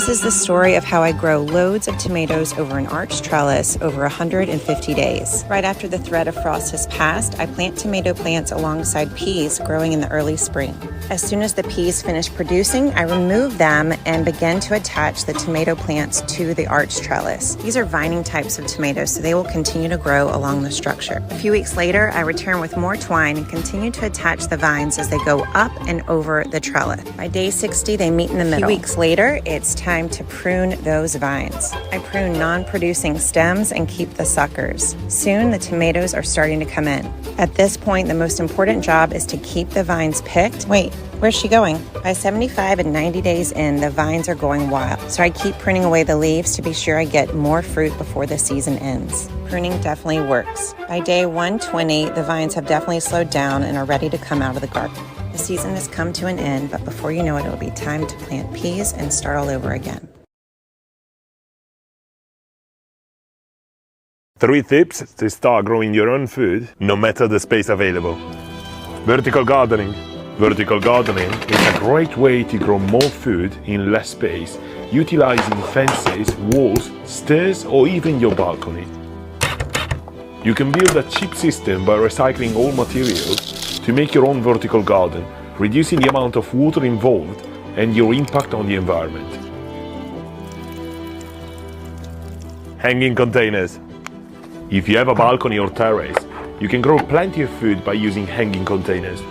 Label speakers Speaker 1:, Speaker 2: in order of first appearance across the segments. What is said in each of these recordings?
Speaker 1: This is the story of how I grow loads of tomatoes over an arched trellis over 150 days. Right after the threat of frost has passed, I plant tomato plants alongside peas growing in the early spring. As soon as the peas finish producing, I remove them and begin to attach the tomato plants to the arched trellis. These are vining types of tomatoes, so they will continue to grow along the structure. A few weeks later, I return with more twine and continue to attach the vines as they go up and over the trellis. By day 60, they meet in the middle. A few weeks later, it's time to prune those vines. I prune non-producing stems and keep the suckers. Soon, the tomatoes are starting to come in. At this point, the most important job is to keep the vines picked. Wait, where's she going? By 75 and 90 days in, the vines are going wild. So I keep pruning away the leaves to be sure I get more fruit before the season ends. Pruning definitely works. By day 120, the vines have definitely slowed down and are ready to come out of the garden. The season has come to an end, but before you know it, it'll be time to plant peas and start all over again.
Speaker 2: 3 tips to start growing your own food, no matter the space available. Vertical gardening. Vertical gardening is a great way to grow more food in less space, utilizing fences, walls, stairs, or even your balcony. You can build a cheap system by recycling all materials to make your own vertical garden, reducing the amount of water involved and your impact on the environment. Hanging containers. If you have a balcony or terrace, you can grow plenty of food by using hanging containers.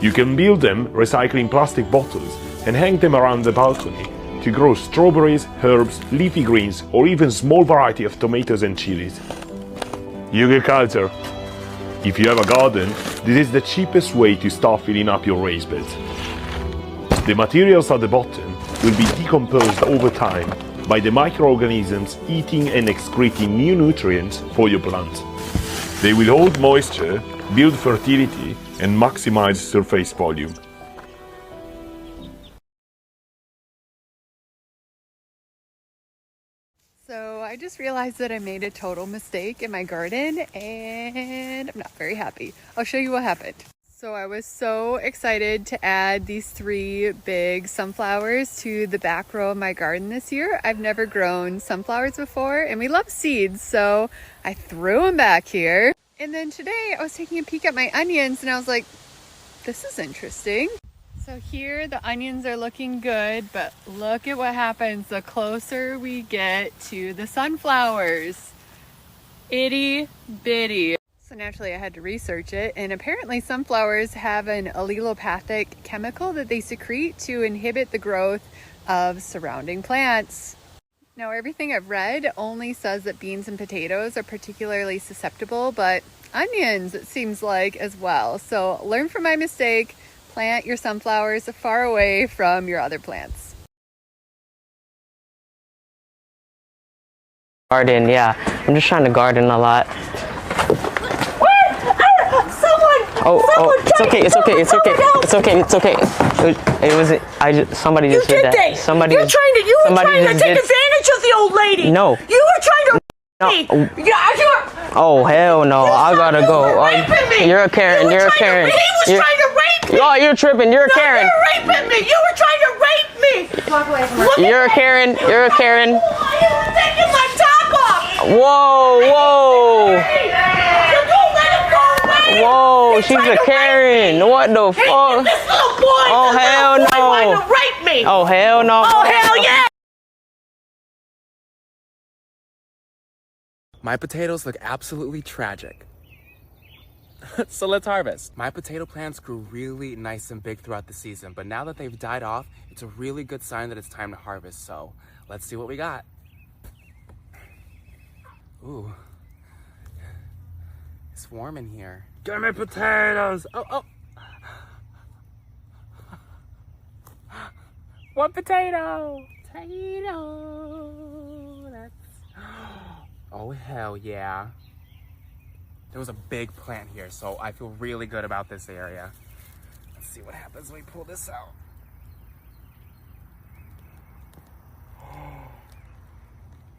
Speaker 2: You can build them recycling plastic bottles and hang them around the balcony to grow strawberries, herbs, leafy greens, or even small variety of tomatoes and chilies. Agriculture. If you have a garden, this is the cheapest way to start filling up your raised beds. The materials at the bottom will be decomposed over time by the microorganisms eating and excreting new nutrients for your plants. They will hold moisture, build fertility, and maximize surface volume.
Speaker 3: So I just realized that I made a total mistake in my garden and I'm not very happy. I'll show you what happened. So I was so excited to add these 3 big sunflowers to the back row of my garden this year. I've never grown sunflowers before and we love seeds, so I threw them back here. And then today I was taking a peek at my onions and I was like, this is interesting. So here the onions are looking good, but look at what happens the closer we get to the sunflowers. Itty bitty. So naturally I had to research it, and apparently sunflowers have an allelopathic chemical that they secrete to inhibit the growth of surrounding plants. Now everything I've read only says that beans and potatoes are particularly susceptible, but onions it seems like as well. So learn from my mistake, plant your sunflowers far away from your other plants.
Speaker 4: Garden, yeah. I'm just trying to garden a lot. It's okay. It was somebody just did that. Somebody
Speaker 5: you were trying to take advantage of the old lady.
Speaker 4: No.
Speaker 5: You were trying to me.
Speaker 4: Oh hell no! I gotta go. You're a Karen. You're a Karen.
Speaker 5: He was trying to rape me.
Speaker 4: Oh, you're tripping. You're a Karen.
Speaker 5: You were raping me. You were trying to rape me. Walk away from me.
Speaker 4: You're a Karen. You're a Karen.
Speaker 5: You were taking my top off.
Speaker 4: Whoa. Whoa, she's a Karen. What the fuck?
Speaker 5: This little boy.
Speaker 4: Oh, hell no.
Speaker 5: Wanted to rape me.
Speaker 4: Oh, hell no.
Speaker 5: Oh, hell yeah.
Speaker 6: My potatoes look absolutely tragic. So let's harvest. My potato plants grew really nice and big throughout the season, but now that they've died off, it's a really good sign that it's time to harvest. So let's see what we got. Ooh. It's warm in here. Give me potatoes! Oh! One potato! Oh, hell yeah. There was a big plant here, so I feel really good about this area. Let's see what happens when we pull this out.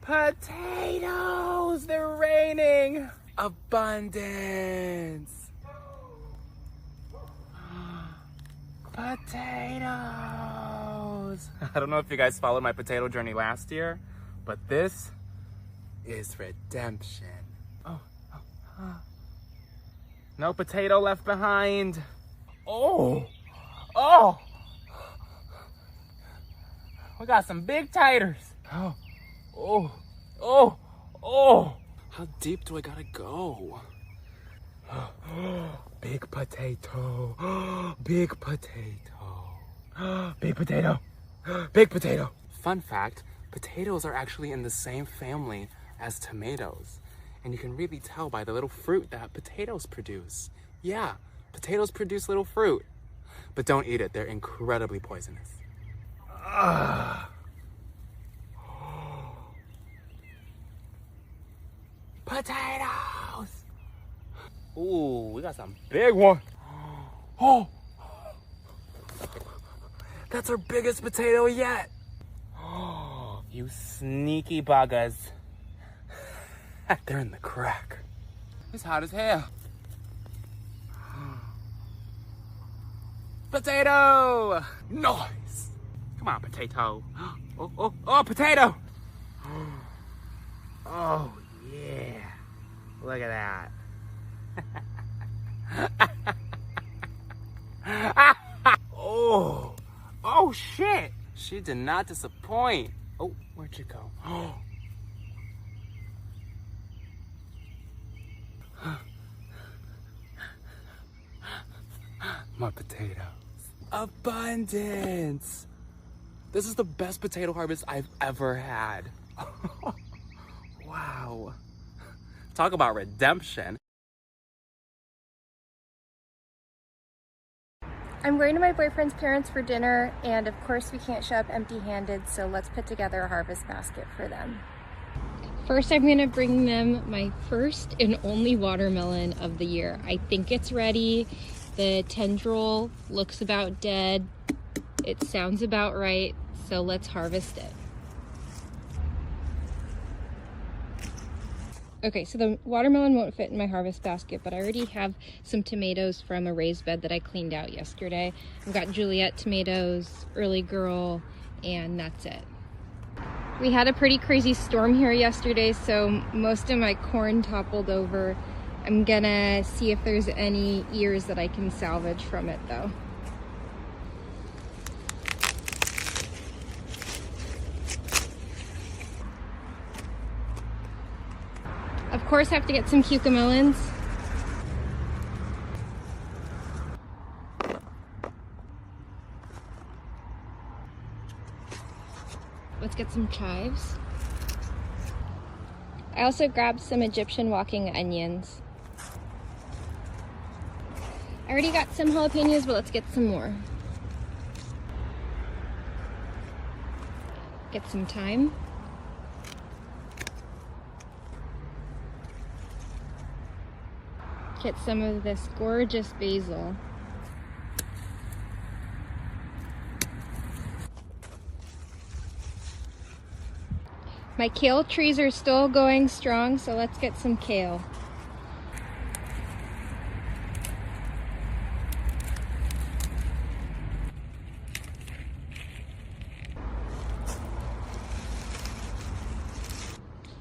Speaker 6: Potatoes! They're raining! Abundance! Potatoes! potatoes. I don't know if you guys followed my potato journey last year, but this is redemption. No potato left behind. Oh, we got some big taters. Oh. How deep do I gotta go? Big potato, big potato, big potato, big potato. Fun fact, potatoes are actually in the same family as tomatoes. And you can really tell by the little fruit that potatoes produce. Yeah, potatoes produce little fruit. But don't eat it, they're incredibly poisonous. Potatoes! Ooh, we got some big ones. Oh! That's our biggest potato yet. Oh, you sneaky buggers. They're in the crack. It's hot as hell. Potato! Nice! Come on, potato. Oh, potato! Oh, yeah. Look at that. Oh, shit. She did not disappoint. Oh, where'd you go? My potatoes. Abundance. This is the best potato harvest I've ever had. Wow. Talk about redemption.
Speaker 7: I'm going to my boyfriend's parents for dinner, and of course we can't show up empty-handed, so let's put together a harvest basket for them.
Speaker 8: First, I'm gonna bring them my first and only watermelon of the year. I think it's ready. The tendril looks about dead. It sounds about right, so let's harvest it. Okay, so the watermelon won't fit in my harvest basket, but I already have some tomatoes from a raised bed that I cleaned out yesterday. I've got Juliet tomatoes, Early Girl, and that's it. We had a pretty crazy storm here yesterday, so most of my corn toppled over. I'm gonna see if there's any ears that I can salvage from it though. Of course, I have to get some cucamelons. Let's get some chives. I also grabbed some Egyptian walking onions. I already got some jalapenos, but let's get some more. Get some thyme. Get some of this gorgeous basil. My kale trees are still going strong, so let's get some kale.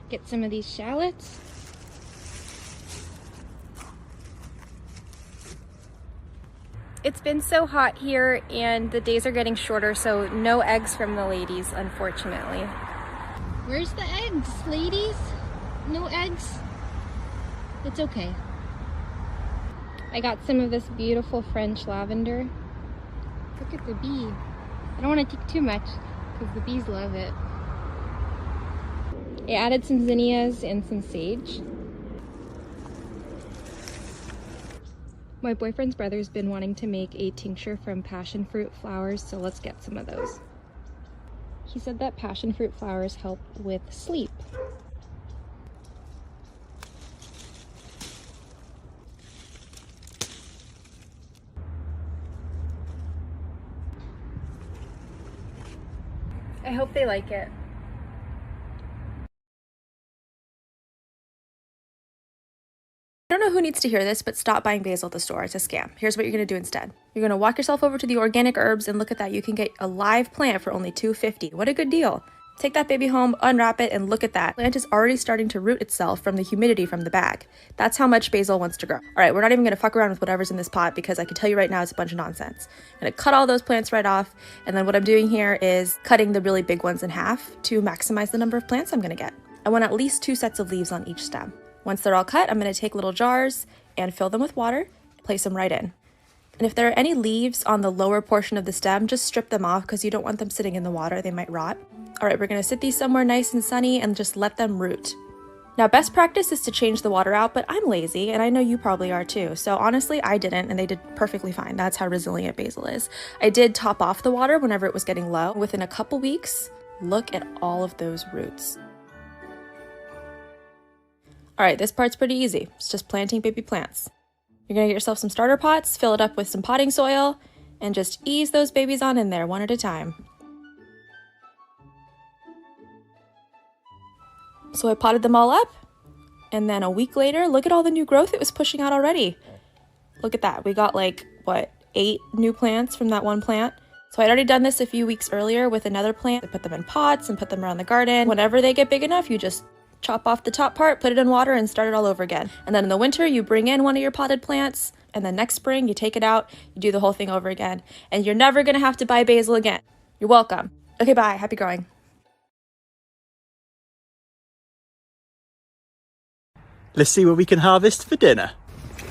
Speaker 8: Get some of these shallots.
Speaker 7: It's been so hot here and the days are getting shorter, so no eggs from the ladies, unfortunately.
Speaker 8: Where's the eggs, ladies? No eggs? It's okay. I got some of this beautiful French lavender. Look at the bee. I don't want to take too much because the bees love it. I added some zinnias and some sage. My boyfriend's brother's been wanting to make a tincture from passion fruit flowers, so let's get some of those. He said that passion fruit flowers help with sleep.
Speaker 7: I hope they like it.
Speaker 9: I don't know who needs to hear this, but stop buying basil at the store. It's a scam. Here's what you're going to do instead. You're going to walk yourself over to the organic herbs and look at that. You can get a live plant for only $2.50. What a good deal. Take that baby home, unwrap it, and look at that. The plant is already starting to root itself from the humidity from the bag. That's how much basil wants to grow. All right, we're not even going to fuck around with whatever's in this pot because I can tell you right now it's a bunch of nonsense. I'm going to cut all those plants right off, and then what I'm doing here is cutting the really big ones in half to maximize the number of plants I'm going to get. I want at least 2 sets of leaves on each stem. Once they're all cut, I'm going to take little jars and fill them with water, place them right in. And if there are any leaves on the lower portion of the stem, just strip them off because you don't want them sitting in the water. They might rot. All right, we're going to sit these somewhere nice and sunny and just let them root. Now, best practice is to change the water out, but I'm lazy and I know you probably are too. So honestly, I didn't and they did perfectly fine. That's how resilient basil is. I did top off the water whenever it was getting low. Within a couple weeks, look at all of those roots. All right, this part's pretty easy. It's just planting baby plants. You're gonna get yourself some starter pots, fill it up with some potting soil, and just ease those babies on in there one at a time. So I potted them all up, and then a week later, look at all the new growth it was pushing out already. Look at that. We got like, what, 8 new plants from that one plant? So I'd already done this a few weeks earlier with another plant. I put them in pots and put them around the garden. Whenever they get big enough, you just chop off the top part, put it in water, and start it all over again. And then in the winter, you bring in one of your potted plants, and then next spring, you take it out, you do the whole thing over again. And you're never gonna have to buy basil again. You're welcome. Okay, bye. Happy growing.
Speaker 10: Let's see what we can harvest for dinner.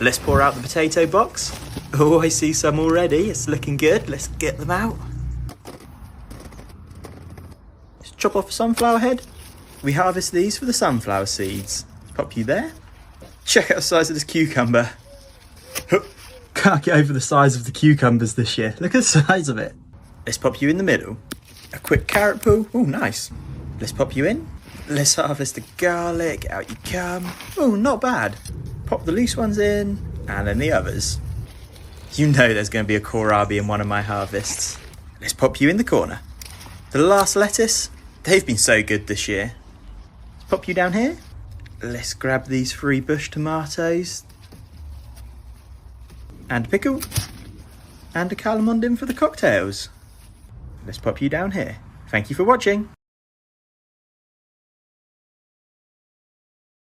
Speaker 10: Let's pour out the potato box. Oh, I see some already. It's looking good. Let's get them out. Let's chop off a sunflower head. We harvest these for the sunflower seeds. Pop you there. Check out the size of this cucumber. Can't get over the size of the cucumbers this year. Look at the size of it. Let's pop you in the middle. A quick carrot poo. Oh, nice. Let's pop you in. Let's harvest the garlic. Out you come. Oh, not bad. Pop the loose ones in. And then the others. You know there's going to be a kohlrabi in one of my harvests. Let's pop you in the corner. The last lettuce. They've been so good this year. Pop you down here. Let's grab these 3 bush tomatoes. And a pickle. And a calamondin for the cocktails. Let's pop you down here. Thank you for watching.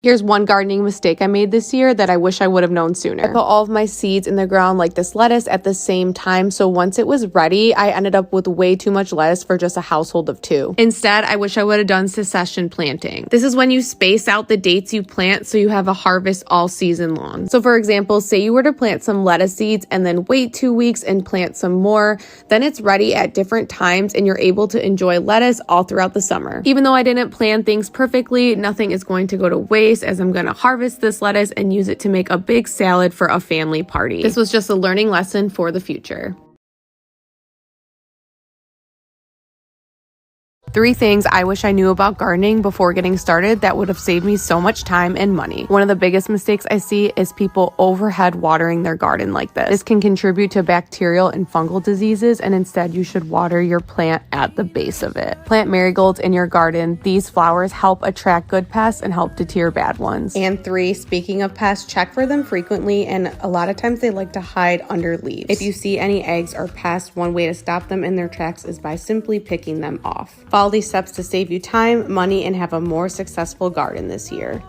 Speaker 11: Here's one gardening mistake I made this year that I wish I would have known sooner. I put all of my seeds in the ground like this lettuce at the same time, so once it was ready, I ended up with way too much lettuce for just a household of 2. Instead, I wish I would have done succession planting. This is when you space out the dates you plant so you have a harvest all season long. So for example, say you were to plant some lettuce seeds and then wait 2 weeks and plant some more, then it's ready at different times and you're able to enjoy lettuce all throughout the summer. Even though I didn't plan things perfectly, nothing is going to go to waste, as I'm going to harvest this lettuce and use it to make a big salad for a family party. This was just a learning lesson for the future. 3 things I wish I knew about gardening before getting started that would have saved me so much time and money. One of the biggest mistakes I see is people overhead watering their garden like this. This can contribute to bacterial and fungal diseases, and instead you should water your plant at the base of it. Plant marigolds in your garden. These flowers help attract good pests and help deter bad ones. And 3, speaking of pests, check for them frequently, and a lot of times they like to hide under leaves. If you see any eggs or pests, one way to stop them in their tracks is by simply picking them off. Follow these steps to save you time, money, and have a more successful garden this year.